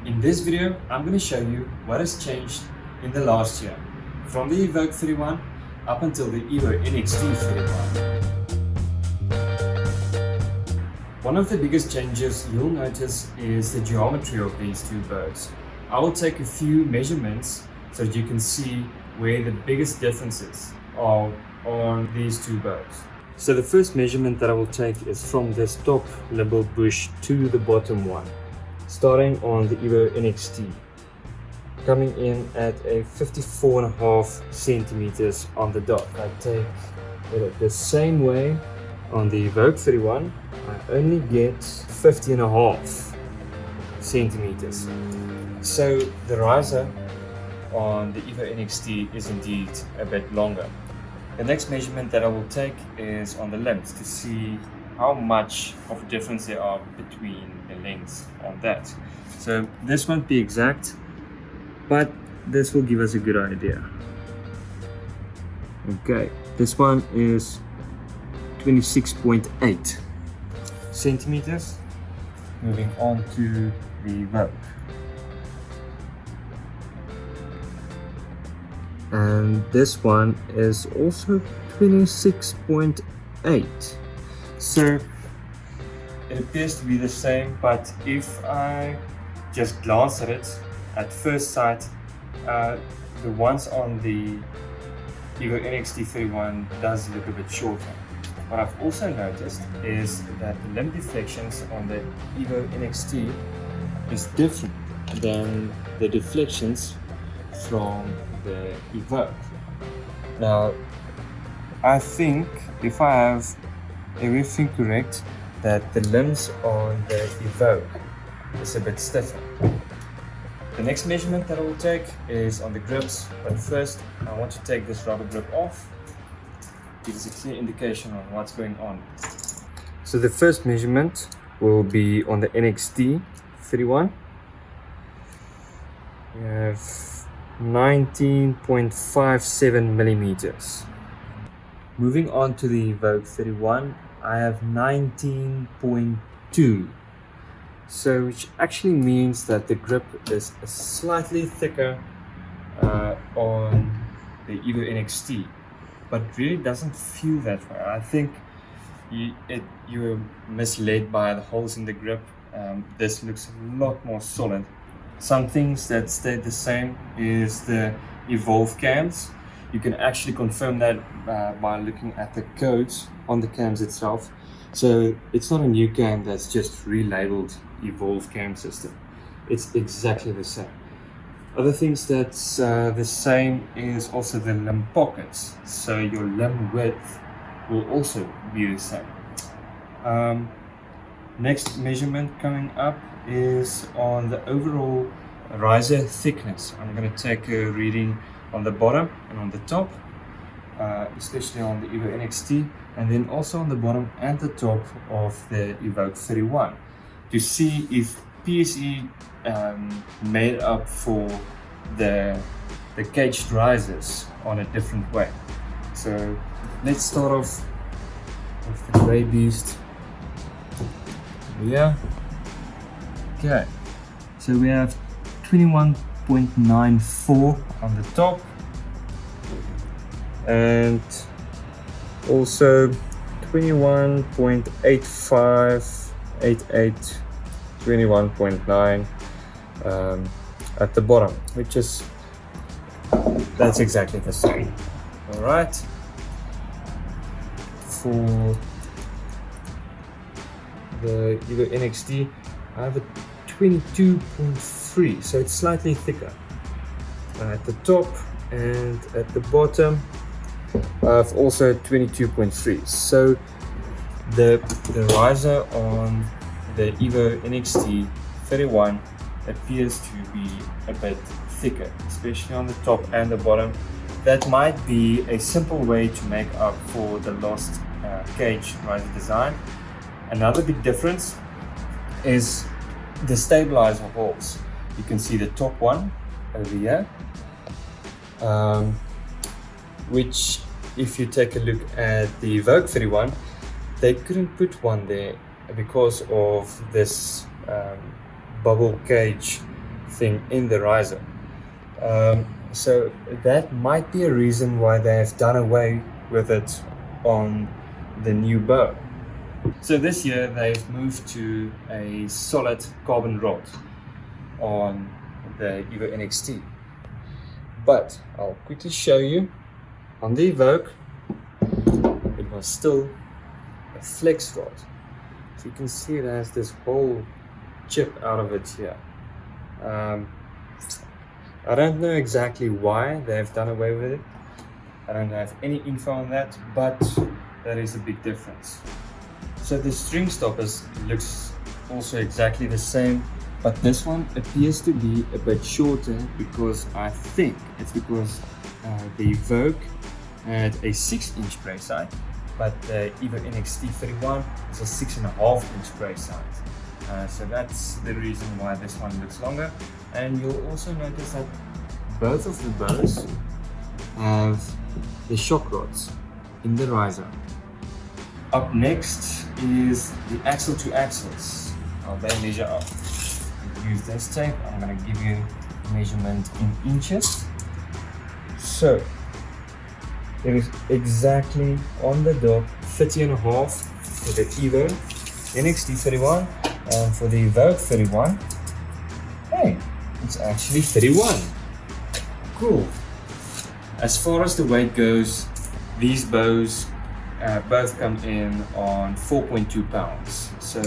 In this video, I'm going to show you what has changed in the last year, from the Evoke 31 up until the Evo NXT 31. One of the biggest changes you'll notice is the geometry of these two birds. I will take a few measurements so that you can see where the biggest differences are on these two birds. So the first measurement that I will take is from this top limbal bush to the bottom one, starting on the Evo NXT, coming in at a 54.5 centimeters on the dot. I take it the same way on the Evoke 31, I only get 50.5 centimeters. So the riser on the Evo NXT is indeed a bit longer. The next measurement that I will take is on the limbs to see how much of a difference there are between the lengths on that. So this won't be exact, but this will give us a good idea. Okay, this one is 26.8 centimeters. Moving on to the Evoke. And this one is also 26.8. So it appears to be the same, but if I just glance at it at first sight, the ones on the Evo NXT 31 does look a bit shorter. What I've also noticed is that the limb deflections on the Evo NXT is different than the deflections from the Evoke. Now, I think if I have everything correct, that the limbs on the Evoke is a bit stiffer. The next measurement that I will take is on the grips, but first I want to take this rubber grip off. Give us a clear indication on what's going on. So the first measurement will be on the NXT 31. We have 19.57 millimeters. Moving on to the Evoke 31, I have 19.2. So which actually means that the grip is slightly thicker on the Evo NXT, but really doesn't feel that way. I think you're misled by the holes in the grip. This looks a lot more solid. Some things that stayed the same is the Evolve cams. You can actually confirm that by looking at the codes on the cams itself. So it's not a new cam that's just relabeled Evolve cam system. It's exactly the same. Other things that's the same is also the limb pockets. So your limb width will also be the same. Next measurement coming up is on the overall riser thickness. I'm going to take a reading on the bottom and on the top, especially on the Evo NXT, and then also on the bottom and the top of the Evoke 31, to see if PSE made up for the caged risers on a different way. So let's start off with the grey beast. Yeah. Okay. So we have 21.94 on the top, and also 21.8588, 21.9 at the bottom, which is that's exactly the same. All right. For the Evo NXT, I have a 22.3, so it's slightly thicker at the top, and at the bottom I've also 22.3. So the riser on the Evo NXT 31 appears to be a bit thicker, especially on the top and the bottom. That might be a simple way to make up for the lost cage riser design. Another big difference is the stabilizer holes. You can see the top one over here, which if you take a look at the Evoke 31, they couldn't put one there because of this bubble cage thing in the riser. So that might be a reason why they have done away with it on the new bow. So this year they've moved to a solid carbon rod on the Evo NXT. But I'll quickly show you, on the Evoke it was still a flex rod. So you can see it has this whole chip out of it here. I don't know exactly why they've done away with it. I don't have any info on that, but that is a big difference. So the string stoppers looks also exactly the same, but this one appears to be a bit shorter because I think it's because the Evoke had a 6-inch brace size, but the Evo NXT 31 is a 6.5-inch brace size. So that's the reason why this one looks longer. And you'll also notice that both of the bows have the shock rods in the riser. Up next is the axle to axles. How they measure up. Use this tape. I'm going to give you measurement in inches. So it is exactly on the dot 30.5 for the Evo NXT 31, and for the Evoke 31, hey, it's actually 31. Cool. As far as the weight goes, these bows both come in on 4.2 pounds. So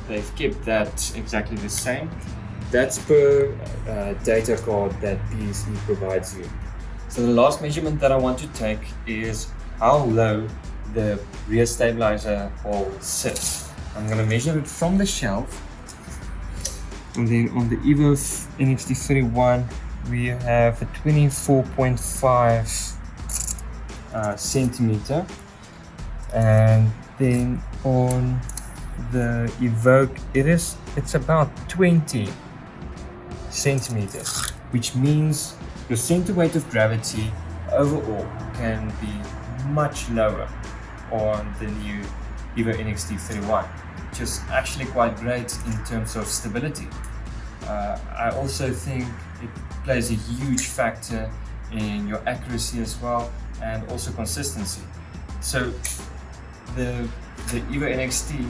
they've kept that exactly the same. That's per data card that PSE provides you. So the last measurement that I want to take is how low the rear stabilizer hole sits. I'm going to measure it from the shelf. And then on the Evo NXT 31, we have a 24.5 centimeter. And then on the Evoke, it's about 20 centimeters, which means your center weight of gravity overall can be much lower on the new Evo NXT 31, which is actually quite great in terms of stability. I also think it plays a huge factor in your accuracy as well, and also consistency. So the Evo NXT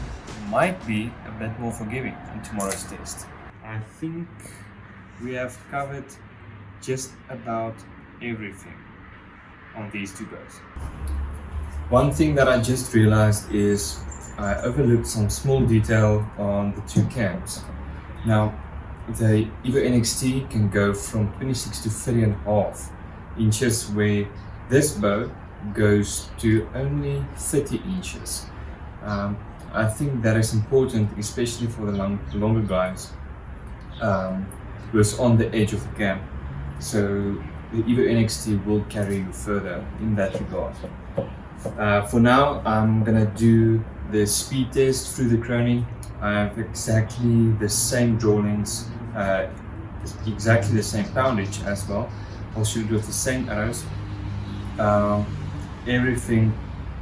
might be a bit more forgiving in tomorrow's test. I think we have covered just about everything on these two bows. One thing that I just realized is I overlooked some small detail on the two cams. Now, the Evo NXT can go from 26 to 30.5 inches, where this bow goes to only 30 inches. I think that is important, especially for the longer guys who's on the edge of the cam. So the Evo NXT will carry you further in that regard. For now, I'm gonna do the speed test through the Crony. I have exactly the same draw lengths, exactly the same poundage as well. I'll shoot with the same arrows. Everything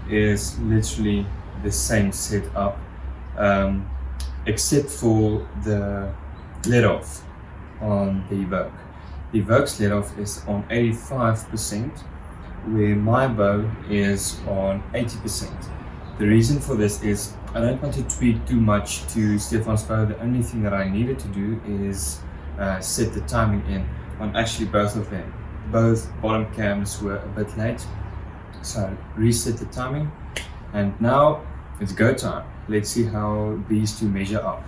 is literally the same setup, except for the let off on the Evoke. The Evoke's let off is on 85%, where my bow is on 80%. The reason for this is I don't want to tweak too much to Stefan's bow. The only thing that I needed to do is set the timing in on actually both of them. Both bottom cams were a bit late, so reset the timing, and now it's go time. Let's see how these two measure up.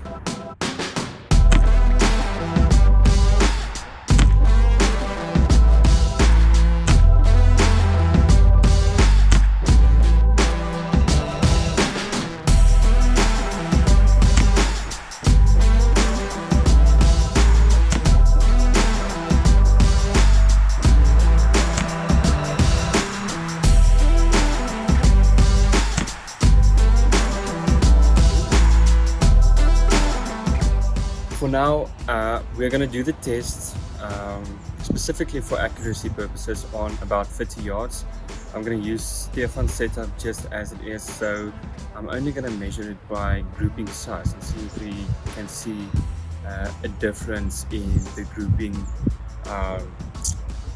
For now, we're going to do the test specifically for accuracy purposes on about 30 yards. I'm going to use Stefan's setup just as it is, so I'm only going to measure it by grouping size and see if we can see a difference in the grouping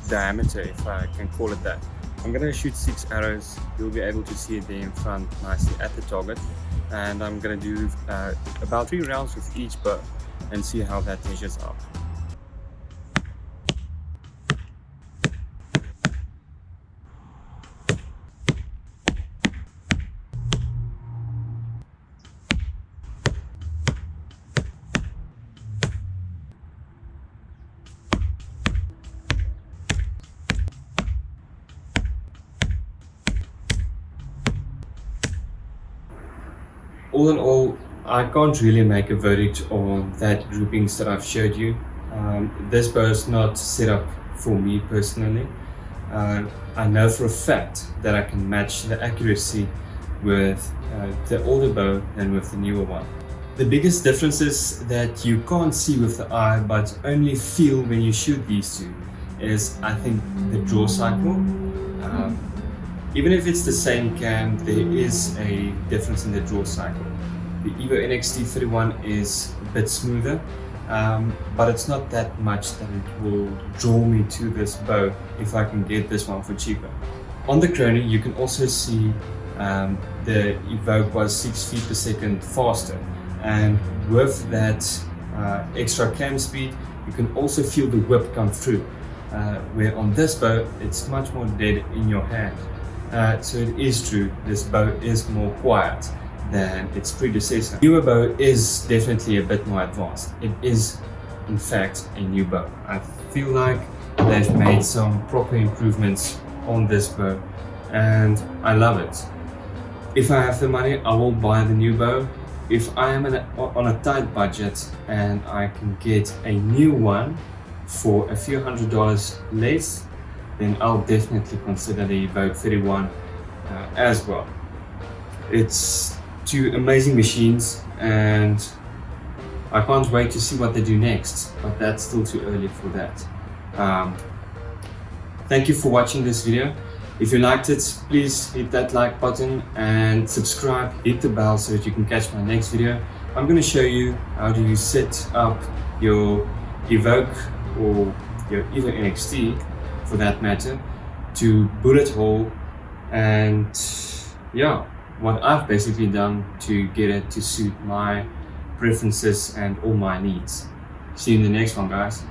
diameter, if I can call it that. I'm going to shoot 6 arrows. You'll be able to see it there in front nicely at the target, and I'm going to do about 3 rounds with each bow and see how that measures up. All in all, I can't really make a verdict on that groupings that I've showed you. This bow is not set up for me personally. I know for a fact that I can match the accuracy with the older bow than with the newer one. The biggest differences that you can't see with the eye but only feel when you shoot these two is, I think, the draw cycle. Even if it's the same cam, there is a difference in the draw cycle. The Evo NXT 31 is a bit smoother, but it's not that much that it will draw me to this bow if I can get this one for cheaper. On the Crony, you can also see the Evoke was 6 feet per second faster, and with that extra cam speed, you can also feel the whip come through, where on this bow, it's much more dead in your hand. So it is true, this bow is more quiet than its predecessor. Newer bow is definitely a bit more advanced. It is, in fact, a new bow. I feel like they've made some proper improvements on this bow, and I love it. If I have the money, I will buy the new bow. If I am on a tight budget and I can get a new one for a few $100s less, then I'll definitely consider the Evoke 31 as well. It's two amazing machines, and I can't wait to see what they do next, but that's still too early for that. Thank you for watching this video. If you liked it, please hit that like button and subscribe, hit the bell so that you can catch my next video. I'm going to show you how do you set up your Evoke or your Evo NXT, for that matter, to bullet hole, and yeah, what I've basically done to get it to suit my preferences and all my needs. See you in the next one, guys.